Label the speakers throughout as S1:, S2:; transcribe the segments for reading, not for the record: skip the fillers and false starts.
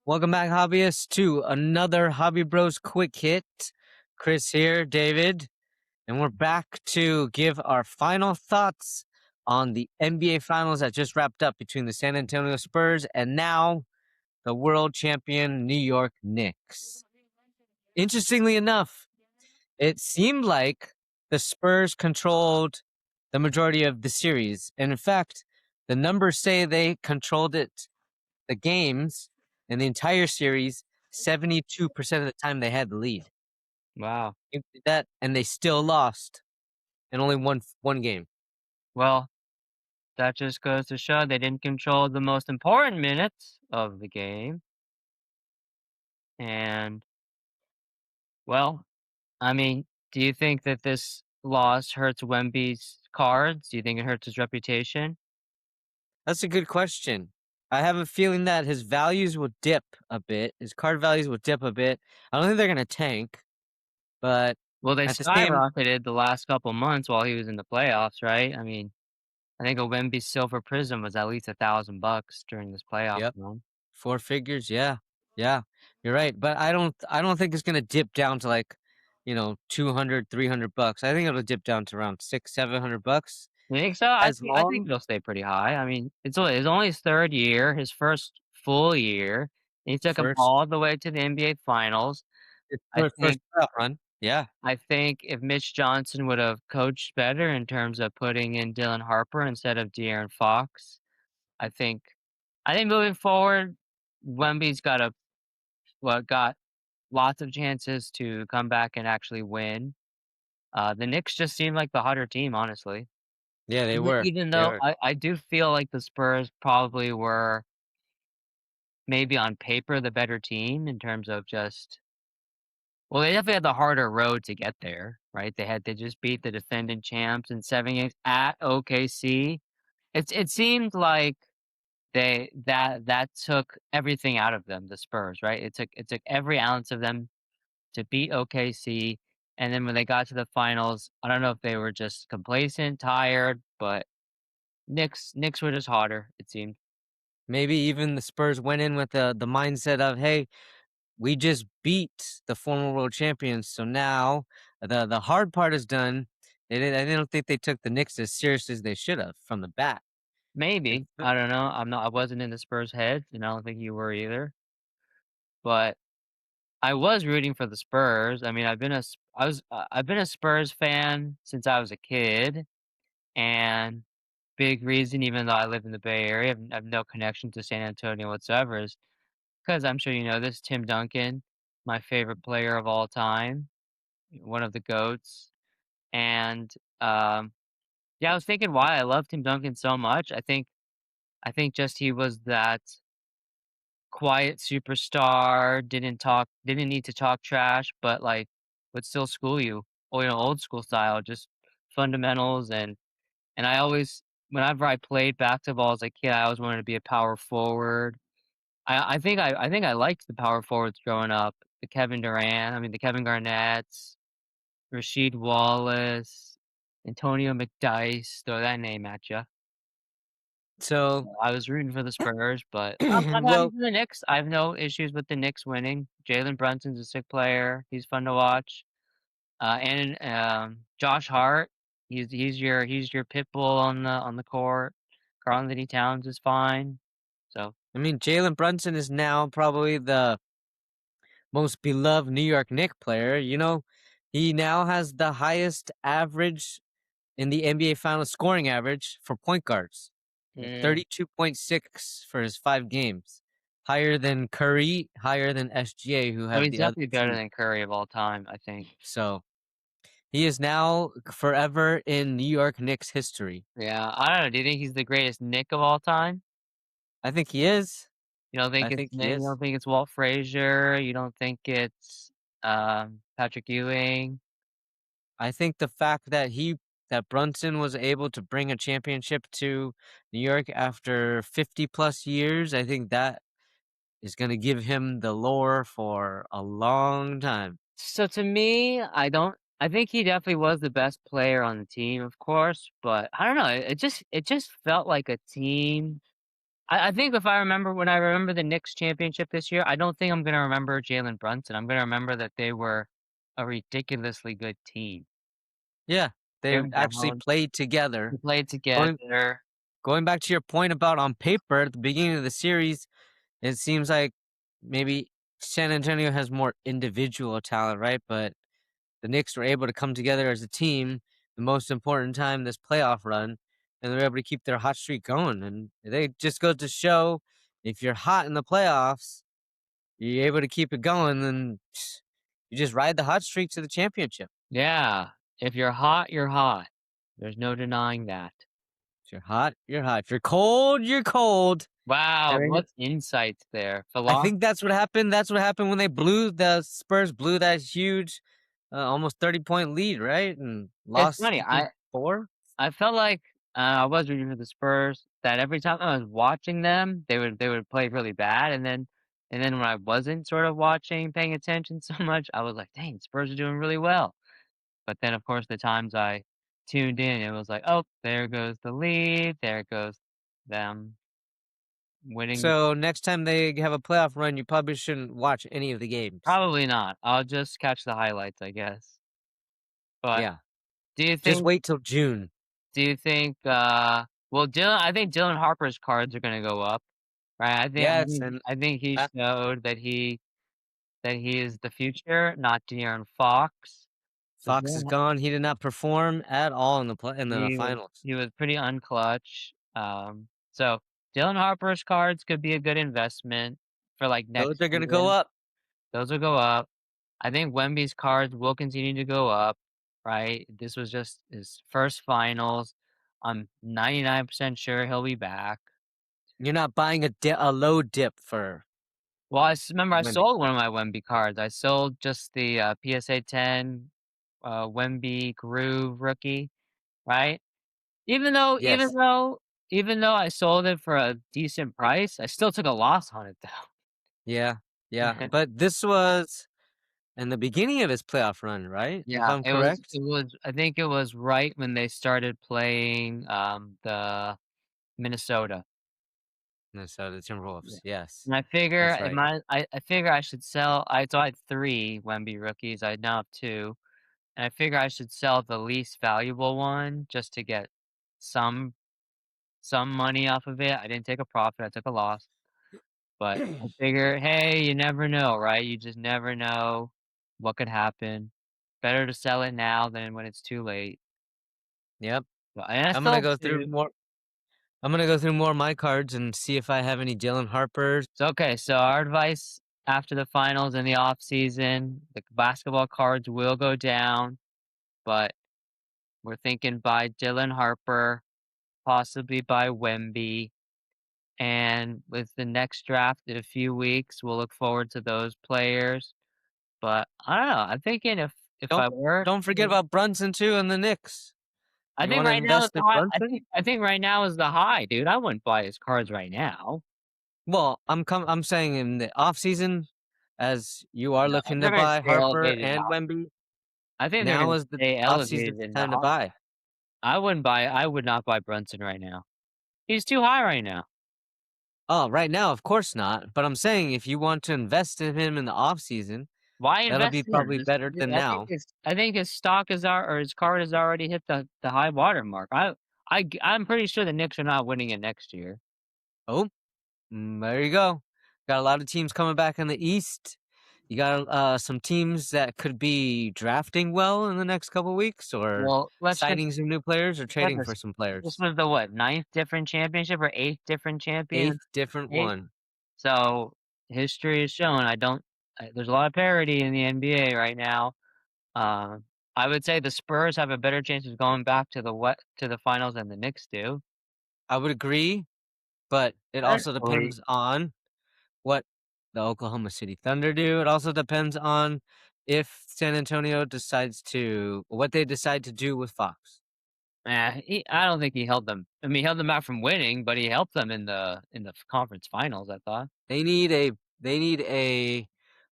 S1: Welcome back, hobbyists, to another Hobby Bros Quick Hit. Chris here, David, and we're back to give our final thoughts on the NBA Finals that just wrapped up between the San Antonio Spurs and now the world champion New York Knicks. Interestingly enough, it seemed like the Spurs controlled the majority of the series. And in fact, the numbers say they controlled the games in the entire series, 72% of the time they had the lead.
S2: Wow.
S1: That and they still lost in only one game.
S2: Well, that just goes to show they didn't control the most important minutes of the game. And, well, I mean, do you think that this loss hurts Wemby's cards? Do you think it hurts his reputation?
S1: That's a good question. I have a feeling that his values will dip a bit. His card values will dip a bit. I don't think they're gonna tank, but
S2: Well, they
S1: at the same
S2: skyrocketed the last couple months while he was in the playoffs, right? I mean, I think a Wemby Silver Prism was at least $1,000 during this playoff
S1: yep,
S2: run.
S1: 4 figures, yeah. Yeah. You're right. But I don't think it's gonna dip down to like, 200, $300. I think it'll dip down to around 600, $700
S2: You think so?
S1: as
S2: I think
S1: long
S2: it'll stay pretty high. I mean, it's only his 3rd year, his first full year. He took him
S1: first
S2: all the way to the NBA Finals.
S1: It's
S2: I
S1: first
S2: think
S1: playoff run. Yeah.
S2: I think if Mitch Johnson would have coached better in terms of putting in Dylan Harper instead of De'Aaron Fox, I think I think moving forward, Wemby's got lots of chances to come back and actually win. The Knicks just seem like the hotter team, honestly.
S1: Yeah, they
S2: Even
S1: were.
S2: even
S1: They
S2: though
S1: were.
S2: I do feel like the Spurs probably were maybe on paper the better team in terms of just well, they definitely had the harder road to get there, right? They just beat the defending champs in 7 games at OKC. It seemed like that took everything out of them, the Spurs, right? It took every ounce of them to beat OKC, and then when they got to the finals, I don't know if they were just complacent, tired, but Knicks were just harder, it seemed.
S1: Maybe even the Spurs went in with the mindset of, hey, we just beat the former world champions, so now the hard part is done. I don't think they took the Knicks as seriously as they should have from the bat. It's
S2: Maybe. I don't know. I wasn't in the Spurs' head, and I don't think you were either. But I was rooting for the Spurs. I mean, I've been a Spurs fan since I was a kid, and big reason, even though I live in the Bay Area, I've no connection to San Antonio whatsoever, is because I'm sure you know this, Tim Duncan, my favorite player of all time, one of the goats, and um, yeah, I was thinking why I love Tim Duncan so much. I think just he was that quiet superstar, didn't need to talk trash, but, like, would still school you, or, old school style, just fundamentals, and I always whenever I played basketball as a kid, I always wanted to be a power forward. I think I liked the power forwards growing up, the Kevin Garnett's, Rasheed Wallace, Antonio McDyess, throw that name at you.
S1: so
S2: I was rooting for the Spurs, but I'm happy
S1: well.
S2: for the Knicks. I have no issues with the Knicks winning. Jalen Brunson's a sick player. He's fun to watch. And Josh Hart, he's your pit bull on the court. Karl Anthony Towns is fine. So
S1: I mean, Jalen Brunson is now probably the most beloved New York Knicks player. He now has the highest average in the NBA Finals scoring average for point guards.
S2: mm,
S1: 32.6 for his 5 games. Higher than Curry, higher than SGA, who
S2: oh,
S1: have
S2: he's
S1: the other
S2: definitely better
S1: two.
S2: than Curry of all time, I think.
S1: So he is now forever in New York Knicks history.
S2: Yeah, I don't know. Do you think he's the greatest Knick of all time?
S1: I think he is.
S2: You don't think
S1: I
S2: it's
S1: think he
S2: you
S1: is.
S2: don't think it's Walt Frazier? You don't think it's Patrick Ewing?
S1: I think the fact that Brunson was able to bring a championship to New York after 50 plus years, I think that is going to give him the lore for a long time.
S2: So to me, I think he definitely was the best player on the team, of course, but I don't know. It just felt like a team. I think if I remember when I remember the Knicks championship this year, I don't think I'm gonna remember Jalen Brunson. I'm gonna remember that they were a ridiculously good team.
S1: Yeah, they
S2: They're
S1: actually
S2: down,
S1: played together.
S2: we played
S1: Going
S2: together.
S1: going back to your point about on paper at the beginning of the series, it seems like maybe San Antonio has more individual talent, right? But the Knicks were able to come together as a team, the most important time this playoff run, and they were able to keep their hot streak going. And they just go to show if you're hot in the playoffs, you're able to keep it going, then you just ride the hot streak to the championship.
S2: Yeah, if you're hot, you're hot. There's no denying that.
S1: If you're hot, you're hot. If you're cold, you're cold.
S2: Wow,
S1: And
S2: what insights there.
S1: I think that's what happened. That's what happened when the Spurs blew that huge, almost 30-point lead, right? And
S2: It's
S1: lost,
S2: funny,
S1: I think, four.
S2: I felt like, I was rooting for the Spurs, that every time I was watching them, they would play really bad, and then when I wasn't sort of watching, paying attention so much, I was like, "Dang, Spurs are doing really well." But then, of course, the times I tuned in, it was like, "Oh, there goes the lead, there goes them winning the."
S1: So next time they have a playoff run, you probably shouldn't watch any of the games.
S2: Probably not. I'll just catch the highlights, I guess. But
S1: Yeah,
S2: do you
S1: just
S2: think
S1: wait till June.
S2: do you think, well, I think Dylan Harper's cards are gonna go up, right? I think I
S1: Yes,
S2: think
S1: and
S2: I think he
S1: uh,
S2: showed that he is the future, not De'Aaron Fox. So
S1: Fox is gone. He did not perform at all in the
S2: he was
S1: finals.
S2: he was pretty unclutch. So Dylan Harper's cards could be a good investment for, like,
S1: Those
S2: next
S1: are gonna go
S2: season.
S1: up.
S2: Those will go up. I think Wemby's cards will continue to go up, right? This was just his first finals. I'm 99% sure he'll be back.
S1: You're not buying a low dip for
S2: Well, remember I
S1: Wemby.
S2: sold one of my Wemby cards. I sold just the, PSA 10, Wemby Groove rookie, right? Even though even
S1: Yes.
S2: though even though I sold it for a decent price, I still took a loss on it, though.
S1: Yeah. Yeah. But this was in the beginning of his playoff run, right? If
S2: Yeah,
S1: I'm
S2: it was
S1: correct.
S2: it was I think it was right when they started playing, the Minnesota.
S1: Minnesota
S2: Yeah.
S1: Timberwolves. Yes,
S2: And I figure
S1: that's
S2: it
S1: right.
S2: might I figure I should sell I had 3 Wemby rookies, I now have 2, and I figure I should sell the least valuable one just to get some some money off of it. I didn't take a profit, I took a loss, but I figure, hey, you never know, right? You just never know what could happen. Better to sell it now than when it's too late.
S1: Yep.
S2: But and I
S1: I'm gonna
S2: sold
S1: go through
S2: 2.
S1: more. I'm gonna go through more of my cards and see if I have any Dylan Harpers.
S2: So, okay, so our advice after the finals in the off season, the basketball cards will go down, but we're thinking by Dylan Harper, possibly by Wemby, and with the next draft in a few weeks, we'll look forward to those players. But I don't know. I'm thinking if
S1: Don't
S2: I were,
S1: don't forget about Brunson too and the Knicks.
S2: I
S1: You
S2: think
S1: want to
S2: right now is
S1: invest
S2: the
S1: in
S2: high. I
S1: Brunson?
S2: think I think right now is the high, dude. I wouldn't buy his cards right now.
S1: Well, I'm saying in the off season, as you are
S2: No,
S1: looking to
S2: they're gonna
S1: buy
S2: stay
S1: Harper
S2: elevated
S1: and
S2: high.
S1: Wemby.
S2: I think they're
S1: Now
S2: gonna
S1: is the
S2: stay
S1: off season
S2: elevated in the
S1: time to
S2: high.
S1: buy.
S2: I would not buy Brunson right now. He's too high right now.
S1: Oh, right now, of course not. But I'm saying if you want to invest in him in the off season,
S2: Why
S1: that'll be
S2: invest in him?
S1: probably better than now.
S2: I think his stock is or his card has already hit the high water mark. I'm pretty sure the Knicks are not winning it next year.
S1: Oh, there you go. Got a lot of teams coming back in the East. You got some teams that could be drafting well in the next couple weeks, or
S2: Well, let's just
S1: signing some new players, or
S2: what
S1: trading for some
S2: this
S1: players.
S2: was the what, ninth different championship or eighth different champion?
S1: Eighth different
S2: Eighth.
S1: one.
S2: So history has shown I don't. There's a lot of parity in the NBA right now. Uh, I would say the Spurs have a better chance of going back to the finals than the Knicks do.
S1: I would agree, but it also
S2: Actually,
S1: depends on what the Oklahoma City Thunder do. It also depends on if San Antonio decides to what they decide to do with Fox.
S2: I don't think he held them. I mean, he held them back from winning, but he helped them in the conference finals. I thought
S1: They need a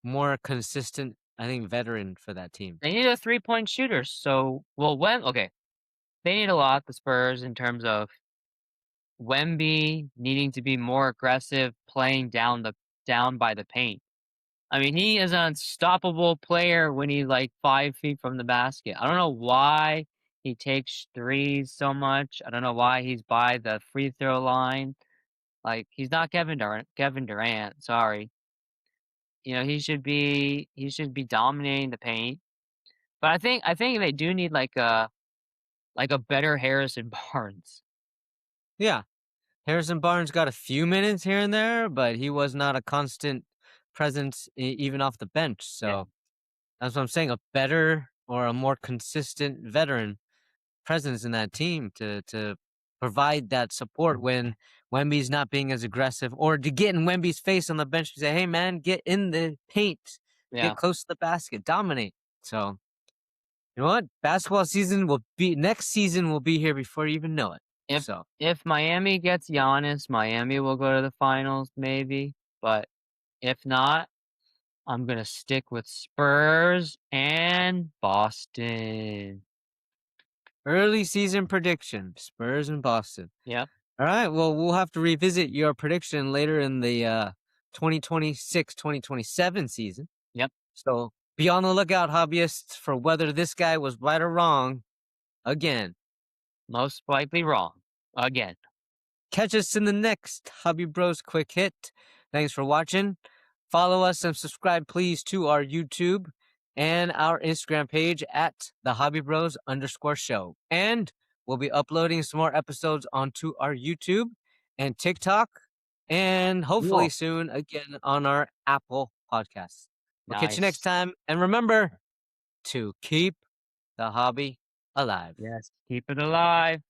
S1: more consistent, I think, veteran for that team.
S2: they need a 3-point shooter. So, well, when okay, they need a lot. The Spurs in terms of Wemby needing to be more aggressive playing down by the paint. I mean, he is an unstoppable player when he's, like, 5 feet from the basket. I don't know why he takes threes so much. I don't know why he's by the free throw line. Like, he's not Kevin Durant, sorry. He should be dominating the paint. But I think they do need, like a better Harrison Barnes.
S1: Yeah. Harrison Barnes got a few minutes here and there, but he was not a constant presence even off the bench.
S2: Yeah,
S1: So that's what I'm saying. A better or a more consistent veteran presence in that team to provide that support when Wemby's not being as aggressive, or to get in Wemby's face on the bench and say, "Hey, man, get in the paint, get
S2: yeah.
S1: close to the basket, dominate." So you know what? Basketball season will be next season will be here before you even know it.
S2: If
S1: So
S2: if Miami gets Giannis, Miami will go to the finals maybe, but if not, I'm gonna stick with Spurs and Boston.
S1: early season prediction: Spurs and Boston.
S2: Yep,
S1: All right. Well, we'll have to revisit your prediction later in the 2026-2027 season.
S2: yep.
S1: So be on the lookout, hobbyists, for whether this guy was right or wrong again.
S2: Most likely wrong. Again.
S1: Catch us in the next Hobby Bros Quick Hit. Thanks for watching. Follow us and subscribe, please, to our YouTube and our Instagram page at the Hobby Bros _show. And we'll be uploading some more episodes onto our YouTube and TikTok, and hopefully
S2: Cool.
S1: soon again on our Apple podcasts. We'll catch you next
S2: Nice.
S1: time. And remember to keep the hobby alive.
S2: Yes, keep it alive.